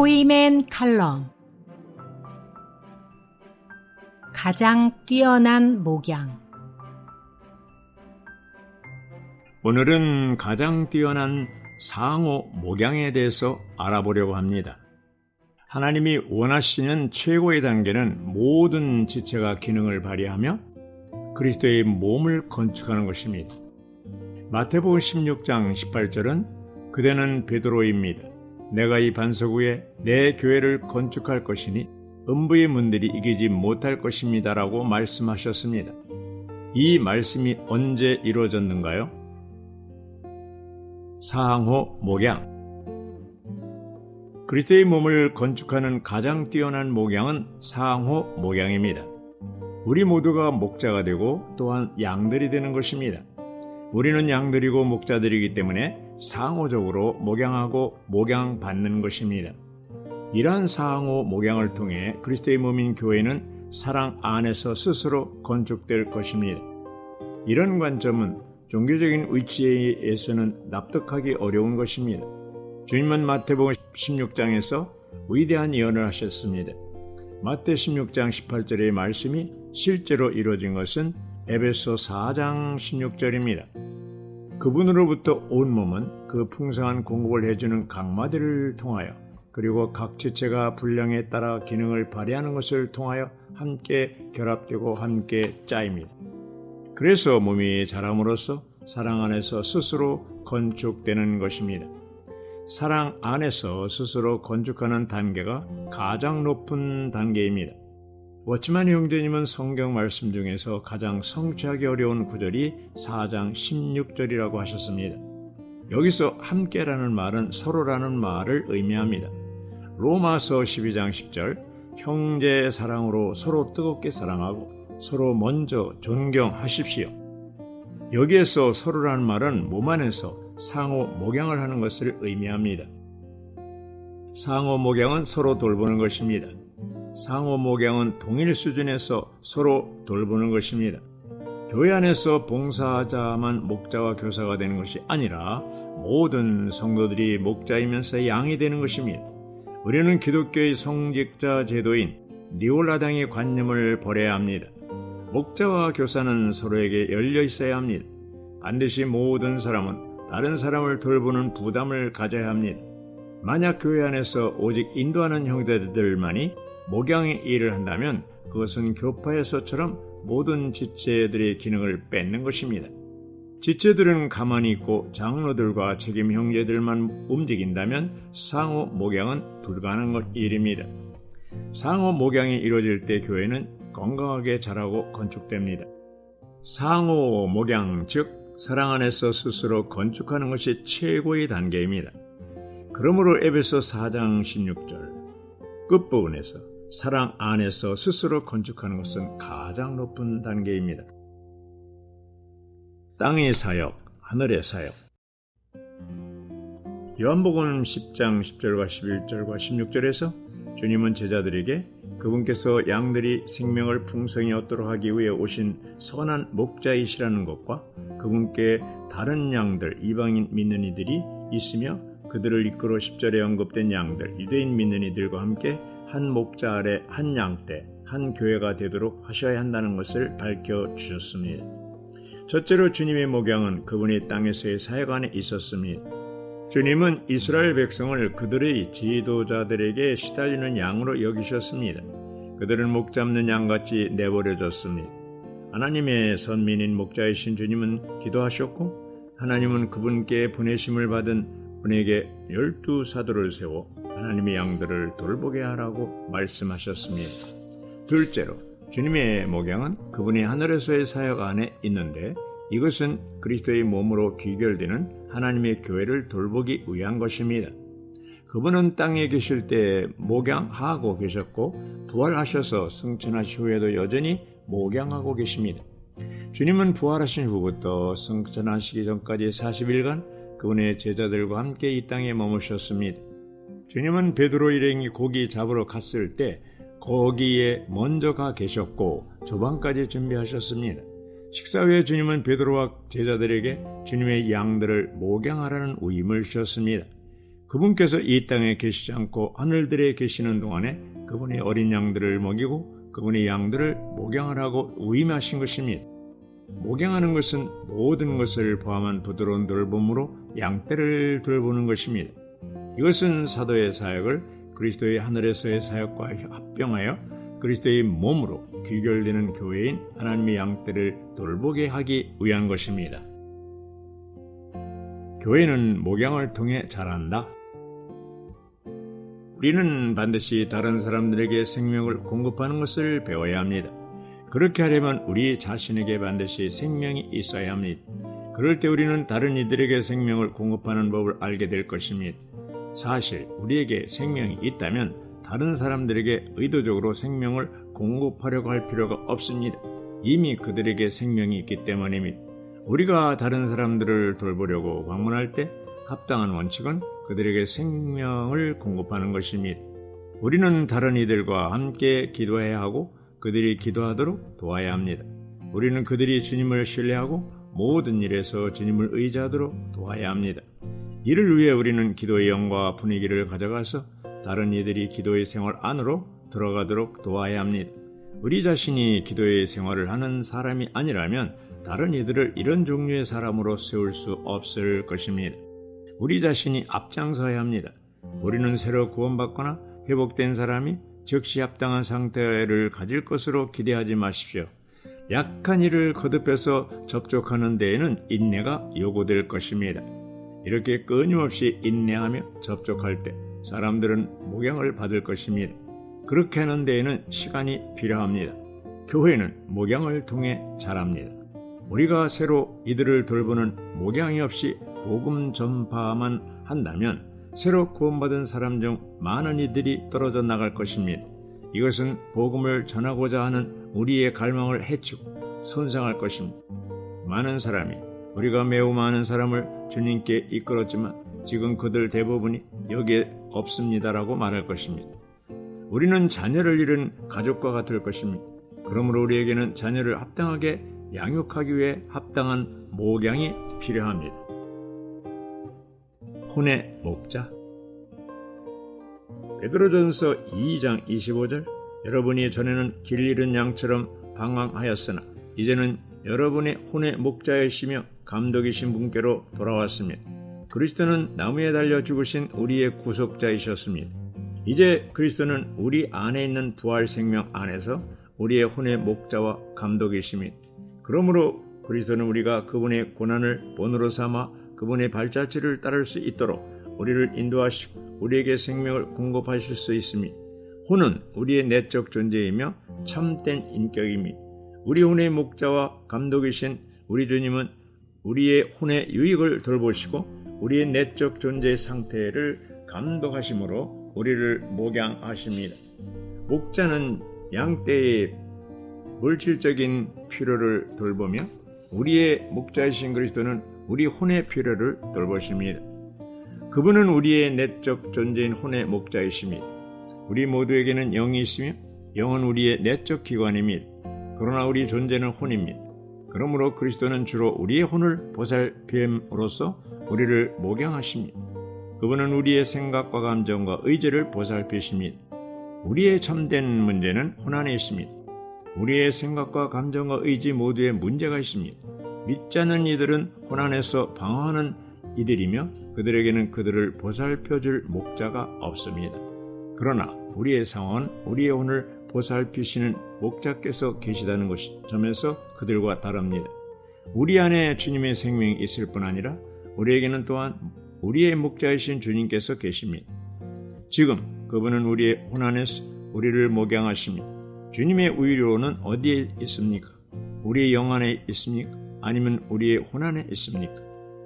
호이맨 칼럼. 가장 뛰어난 목양. 오늘은 가장 뛰어난 상호 목양에 대해서 알아보려고 합니다. 하나님이 원하시는 최고의 단계는 모든 지체가 기능을 발휘하며 그리스도의 몸을 건축하는 것입니다. 마태복음 16장 18절은 그대는 베드로입니다. 내가 이 반석 위에 내 교회를 건축할 것이니 음부의 문들이 이기지 못할 것입니다 라고 말씀하셨습니다. 이 말씀이 언제 이루어졌는가요? 상호 목양. 그리스도의 몸을 건축하는 가장 뛰어난 목양은 상호 목양입니다. 우리 모두가 목자가 되고 또한 양들이 되는 것입니다. 우리는 양들이고 목자들이기 때문에 상호적으로 목양하고 목양받는 것입니다. 이러한 상호 목양을 통해 그리스도의 몸인 교회는 사랑 안에서 스스로 건축될 것입니다. 이런 관점은 종교적인 위치에서는 납득하기 어려운 것입니다. 주님은 마태복음 16장에서 위대한 예언을 하셨습니다. 마태 16장 18절의 말씀이 실제로 이루어진 것은 에베소 4장 16절입니다. 그분으로부터 온 몸은 그 풍성한 공급을 해주는 각마디를 통하여 그리고 각 지체가 분량에 따라 기능을 발휘하는 것을 통하여 함께 결합되고 함께 짜입니다. 그래서 몸이 자람으로써 사랑 안에서 스스로 건축되는 것입니다. 사랑 안에서 스스로 건축하는 단계가 가장 높은 단계입니다. 워치만 형제님은 성경 말씀 중에서 가장 성취하기 어려운 구절이 4장 16절이라고 하셨습니다. 여기서 함께라는 말은 서로라는 말을 의미합니다. 로마서 12장 10절 형제 사랑으로 서로 뜨겁게 사랑하고 서로 먼저 존경하십시오. 여기에서 서로라는 말은 몸 안에서 상호 목양을 하는 것을 의미합니다. 상호 목양은 서로 돌보는 것입니다. 상호 목양은 동일 수준에서 서로 돌보는 것입니다. 교회 안에서 봉사자만 목자와 교사가 되는 것이 아니라 모든 성도들이 목자이면서 양이 되는 것입니다. 우리는 기독교의 성직자 제도인 니올라당의 관념을 버려야 합니다. 목자와 교사는 서로에게 열려 있어야 합니다. 반드시 모든 사람은 다른 사람을 돌보는 부담을 가져야 합니다. 만약 교회 안에서 오직 인도하는 형제들만이 목양의 일을 한다면 그것은 교파에서처럼 모든 지체들의 기능을 뺏는 것입니다. 지체들은 가만히 있고 장로들과 책임 형제들만 움직인다면 상호 목양은 불가능한 일입니다. 상호 목양이 이루어질 때 교회는 건강하게 자라고 건축됩니다. 상호 목양, 즉 사랑 안에서 스스로 건축하는 것이 최고의 단계입니다. 그러므로 에베소 4장 16절 끝부분에서 사랑 안에서 스스로 건축하는 것은 가장 높은 단계입니다. 땅의 사역, 하늘의 사역. 요한복음 10장 10절과 11절과 16절에서 주님은 제자들에게 그분께서 양들이 생명을 풍성히 얻도록 하기 위해 오신 선한 목자이시라는 것과 그분께 다른 양들, 이방인 믿는 이들이 있으며 그들을 이끌어 10절에 언급된 양들, 유대인 믿는 이들과 함께 한 목자 아래 한 양떼, 한 교회가 되도록 하셔야 한다는 것을 밝혀주셨습니다. 첫째로 주님의 목양은 그분이 땅에서의 사역 안에 있었습니다. 주님은 이스라엘 백성을 그들의 지도자들에게 시달리는 양으로 여기셨습니다. 그들은 목 잡는 양같이 내버려졌습니다. 하나님의 선민인 목자이신 주님은 기도하셨고 하나님은 그분께 보내심을 받은 분에게 12사도를 세워 하나님의 양들을 돌보게 하라고 말씀하셨습니다. 둘째로 주님의 목양은 그분이 하늘에서의 사역 안에 있는데 이것은 그리스도의 몸으로 귀결되는 하나님의 교회를 돌보기 위한 것입니다. 그분은 땅에 계실 때 목양하고 계셨고 부활하셔서 승천하신 후에도 여전히 목양하고 계십니다. 주님은 부활하신 후부터 승천하시기 전까지 40일간 그분의 제자들과 함께 이 땅에 머무셨습니다. 주님은 베드로 일행이 고기 잡으러 갔을 때 거기에 먼저 가 계셨고 조방까지 준비하셨습니다. 식사 후에 주님은 베드로와 제자들에게 주님의 양들을 목양하라는 위임을 주셨습니다. 그분께서 이 땅에 계시지 않고 하늘들에 계시는 동안에 그분의 어린 양들을 먹이고 그분의 양들을 목양을 하고 우임하신 것입니다. 목양하는 것은 모든 것을 포함한 부드러운 돌봄으로 양떼를 돌보는 것입니다. 이것은 사도의 사역을 그리스도의 하늘에서의 사역과 합병하여 그리스도의 몸으로 귀결되는 교회인 하나님의 양떼를 돌보게 하기 위한 것입니다. 교회는 목양을 통해 자란다. 우리는 반드시 다른 사람들에게 생명을 공급하는 것을 배워야 합니다. 그렇게 하려면 우리 자신에게 반드시 생명이 있어야 합니다. 그럴 때 우리는 다른 이들에게 생명을 공급하는 법을 알게 될 것입니다. 사실 우리에게 생명이 있다면 다른 사람들에게 의도적으로 생명을 공급하려고 할 필요가 없습니다. 이미 그들에게 생명이 있기 때문입니다. 우리가 다른 사람들을 돌보려고 방문할 때 합당한 원칙은 그들에게 생명을 공급하는 것입니다. 우리는 다른 이들과 함께 기도해야 하고 그들이 기도하도록 도와야 합니다. 우리는 그들이 주님을 신뢰하고 모든 일에서 주님을 의지하도록 도와야 합니다. 이를 위해 우리는 기도의 영과 분위기를 가져가서 다른 이들이 기도의 생활 안으로 들어가도록 도와야 합니다. 우리 자신이 기도의 생활을 하는 사람이 아니라면 다른 이들을 이런 종류의 사람으로 세울 수 없을 것입니다. 우리 자신이 앞장서야 합니다. 우리는 새로 구원받거나 회복된 사람이 즉시 합당한 상태를 가질 것으로 기대하지 마십시오. 약한 이를 거듭해서 접촉하는 데에는 인내가 요구될 것입니다. 이렇게 끊임없이 인내하며 접촉할 때 사람들은 목양을 받을 것입니다. 그렇게 하는 데에는 시간이 필요합니다. 교회는 목양을 통해 자랍니다. 우리가 새로 이들을 돌보는 목양이 없이 복음 전파만 한다면 새로 구원받은 사람 중 많은 이들이 떨어져 나갈 것입니다. 이것은 복음을 전하고자 하는 우리의 갈망을 해치고 손상할 것입니다. 많은 사람이 우리가 매우 많은 사람을 주님께 이끌었지만 지금 그들 대부분이 여기에 없습니다라고 말할 것입니다. 우리는 자녀를 잃은 가족과 같을 것입니다. 그러므로 우리에게는 자녀를 합당하게 양육하기 위해 합당한 목양이 필요합니다. 혼의 목자. 베드로전서 2장 25절 여러분이 전에는 길 잃은 양처럼 방황하였으나 이제는 여러분의 혼의 목자이시며 감독이신 분께로 돌아왔습니다. 그리스도는 나무에 달려 죽으신 우리의 구속자이셨습니다. 이제 그리스도는 우리 안에 있는 부활 생명 안에서 우리의 혼의 목자와 감독이십니다. 그러므로 그리스도는 우리가 그분의 고난을 본으로 삼아 그분의 발자취를 따를 수 있도록 우리를 인도하시고 우리에게 생명을 공급하실 수 있습니다. 혼은 우리의 내적 존재이며 참된 인격입니다. 우리 혼의 목자와 감독이신 우리 주님은 우리의 혼의 유익을 돌보시고 우리의 내적 존재의 상태를 감독하심으로 우리를 목양하십니다. 목자는 양떼의 물질적인 필요를 돌보며 우리의 목자이신 그리스도는 우리 혼의 필요를 돌보십니다. 그분은 우리의 내적 존재인 혼의 목자이십니다. 우리 모두에게는 영이 있으며 영은 우리의 내적 기관입니다. 그러나 우리 존재는 혼입니다. 그러므로 그리스도는 주로 우리의 혼을 보살핌으로써 우리를 목양하십니다. 그분은 우리의 생각과 감정과 의지를 보살피십니다. 우리의 참된 문제는 혼 안에 있습니다. 우리의 생각과 감정과 의지 모두에 문제가 있습니다. 믿지 않는 이들은 혼 안에서 방황하는 이들이며 그들에게는 그들을 보살펴줄 목자가 없습니다. 그러나 우리의 상황은 우리의 혼을 보살피시는 목자께서 계시다는 점에서 그들과 다릅니다. 우리 안에 주님의 생명이 있을 뿐 아니라 우리에게는 또한 우리의 목자이신 주님께서 계십니다. 지금 그분은 우리의 혼 안에서 우리를 목양하십니다. 주님의 위로는 어디에 있습니까? 우리의 영 안에 있습니까? 아니면 우리의 혼 안에 있습니까?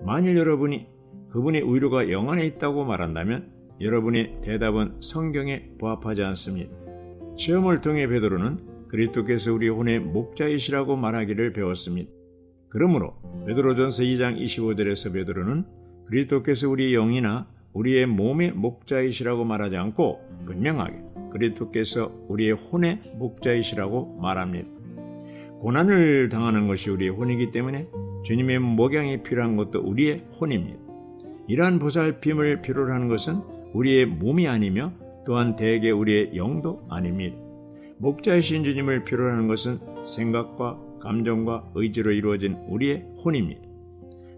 만일 여러분이 그분의 위로가 영 안에 있다고 말한다면 여러분의 대답은 성경에 부합하지 않습니다. 시험을 통해 베드로는 그리스도께서 우리 혼의 목자이시라고 말하기를 배웠습니다. 그러므로 베드로전서 2장 25절에서 베드로는 그리스도께서 우리의 영이나 우리의 몸의 목자이시라고 말하지 않고 분명하게 그리스도께서 우리의 혼의 목자이시라고 말합니다. 고난을 당하는 것이 우리의 혼이기 때문에 주님의 목양이 필요한 것도 우리의 혼입니다. 이러한 보살핌을 필요로 하는 것은 우리의 몸이 아니며 또한 대개 우리의 영도 아닙니다. 목자이신 주님을 필요로 하는 것은 생각과 감정과 의지로 이루어진 우리의 혼입니다.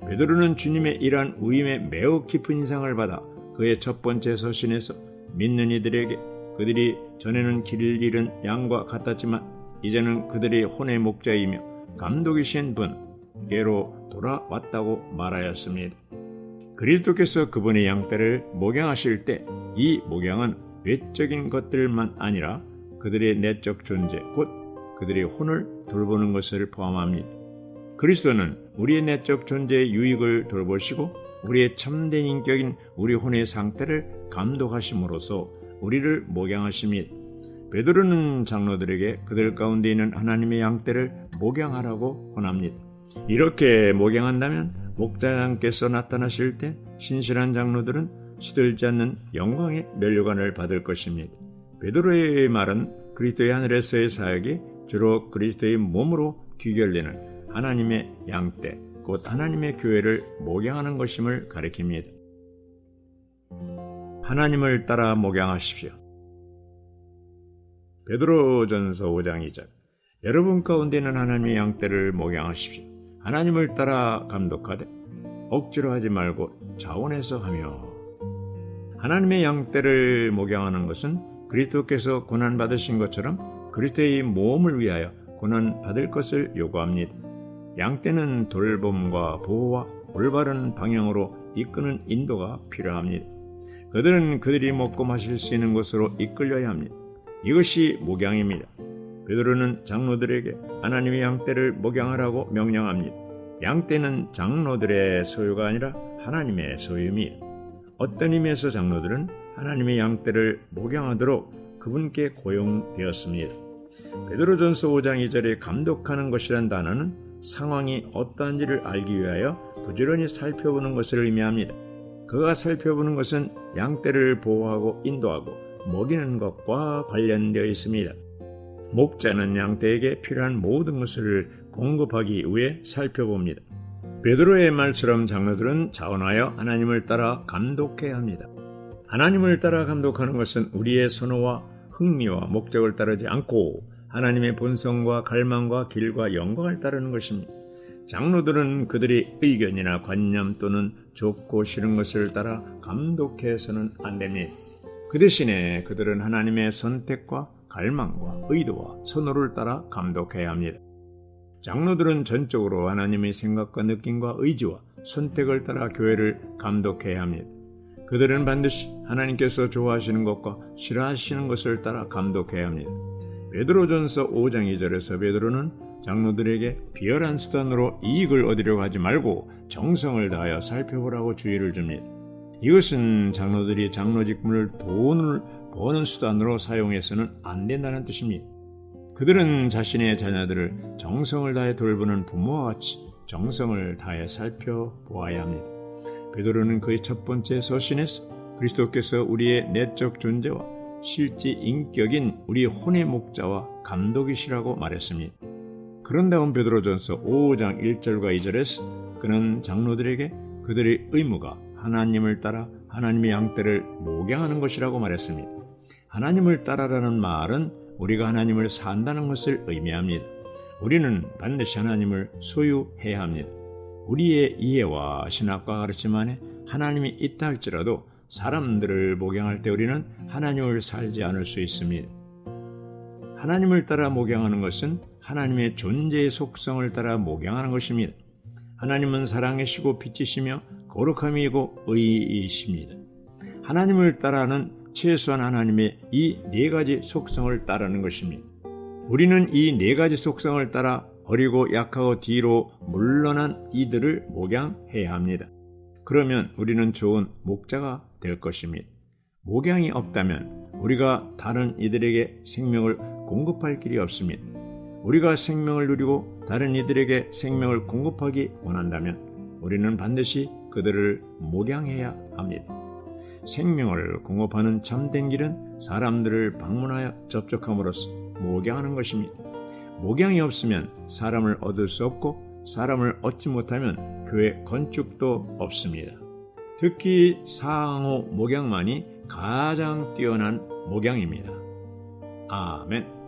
베드로는 주님의 이러한 위임에 매우 깊은 인상을 받아 그의 첫 번째 서신에서 믿는 이들에게 그들이 전에는 길을 잃은 양과 같았지만 이제는 그들의 혼의 목자이며 감독이신 분께로 돌아왔다고 말하였습니다. 그리스도께서 그분의 양떼를 목양하실 때 이 목양은 외적인 것들만 아니라 그들의 내적 존재, 곧 그들의 혼을 돌보는 것을 포함합니다. 그리스도는 우리의 내적 존재의 유익을 돌보시고 우리의 참된 인격인 우리 혼의 상태를 감독하심으로써 우리를 목양하십니다. 베드로는 장로들에게 그들 가운데 있는 하나님의 양떼를 목양하라고 권합니다. 이렇게 목양한다면 목자양께서 나타나실 때 신실한 장로들은 시들지 않는 영광의 면류관을 받을 것입니다. 베드로의 말은 그리스도의 하늘에서의 사역이 주로 그리스도의 몸으로 귀결되는 하나님의 양떼, 곧 하나님의 교회를 목양하는 것임을 가리킵니다. 하나님을 따라 목양하십시오. 베드로전서 5장 2절. 여러분 가운데 있는 하나님의 양떼를 목양하십시오. 하나님을 따라 감독하되 억지로 하지 말고 자원해서 하며. 하나님의 양떼를 목양하는 것은 그리스도께서 고난받으신 것처럼 그리스도의 몸을 위하여 고난받을 것을 요구합니다. 양떼는 돌봄과 보호와 올바른 방향으로 이끄는 인도가 필요합니다. 그들은 그들이 먹고 마실 수 있는 곳으로 이끌려야 합니다. 이것이 목양입니다. 베드로는 장로들에게 하나님의 양떼를 목양하라고 명령합니다. 양떼는 장로들의 소유가 아니라 하나님의 소유입니다. 어떤 의미에서 장로들은 하나님의 양떼를 목양하도록 그분께 고용되었습니다. 베드로전서 5장 2절에 감독하는 것이란 단어는 상황이 어떠한지를 알기 위하여 부지런히 살펴보는 것을 의미합니다. 그가 살펴보는 것은 양떼를 보호하고 인도하고 먹이는 것과 관련되어 있습니다. 목자는 양떼에게 필요한 모든 것을 공급하기 위해 살펴봅니다. 베드로의 말처럼 장로들은 자원하여 하나님을 따라 감독해야 합니다. 하나님을 따라 감독하는 것은 우리의 선호와 흥미와 목적을 따르지 않고 하나님의 본성과 갈망과 길과 영광을 따르는 것입니다. 장로들은 그들의 의견이나 관념 또는 좋고 싫은 것을 따라 감독해서는 안 됩니다. 그 대신에 그들은 하나님의 선택과 갈망과 의도와 선호를 따라 감독해야 합니다. 장로들은 전적으로 하나님의 생각과 느낌과 의지와 선택을 따라 교회를 감독해야 합니다. 그들은 반드시 하나님께서 좋아하시는 것과 싫어하시는 것을 따라 감독해야 합니다. 베드로전서 5장 2절에서 베드로는 장로들에게 비열한 수단으로 이익을 얻으려고 하지 말고 정성을 다하여 살펴보라고 주의를 줍니다. 이것은 장로들이 장로 직분을 돈을 버는 수단으로 사용해서는 안 된다는 뜻입니다. 그들은 자신의 자녀들을 정성을 다해 돌보는 부모와 같이 정성을 다해 살펴보아야 합니다. 베드로는 그의 첫 번째 서신에서 그리스도께서 우리의 내적 존재와 실제 인격인 우리 혼의 목자와 감독이시라고 말했습니다. 그런 다음 베드로전서 5장 1절과 2절에서 그는 장로들에게 그들의 의무가 하나님을 따라 하나님의 양떼를 목양하는 것이라고 말했습니다. 하나님을 따라라는 말은 우리가 하나님을 산다는 것을 의미합니다. 우리는 반드시 하나님을 소유해야 합니다. 우리의 이해와 신학과 가르침 안에 하나님이 있다 할지라도 사람들을 목양할 때 우리는 하나님을 살지 않을 수 있습니다. 하나님을 따라 목양하는 것은 하나님의 존재의 속성을 따라 목양하는 것입니다. 하나님은 사랑이시고 빛이시며 거룩함이고 의이십니다. 하나님을 따라는 최소한 하나님의 이 네 가지 속성을 따르는 것입니다. 우리는 이 네 가지 속성을 따라 어리고 약하고 뒤로 물러난 이들을 목양해야 합니다. 그러면 우리는 좋은 목자가 될 것입니다. 목양이 없다면 우리가 다른 이들에게 생명을 공급할 길이 없습니다. 우리가 생명을 누리고 다른 이들에게 생명을 공급하기 원한다면 우리는 반드시 그들을 목양해야 합니다. 생명을 공급하는 참된 길은 사람들을 방문하여 접촉함으로써 목양하는 것입니다. 목양이 없으면 사람을 얻을 수 없고 사람을 얻지 못하면 교회 건축도 없습니다. 특히 상호 목양만이 가장 뛰어난 목양입니다. 아멘.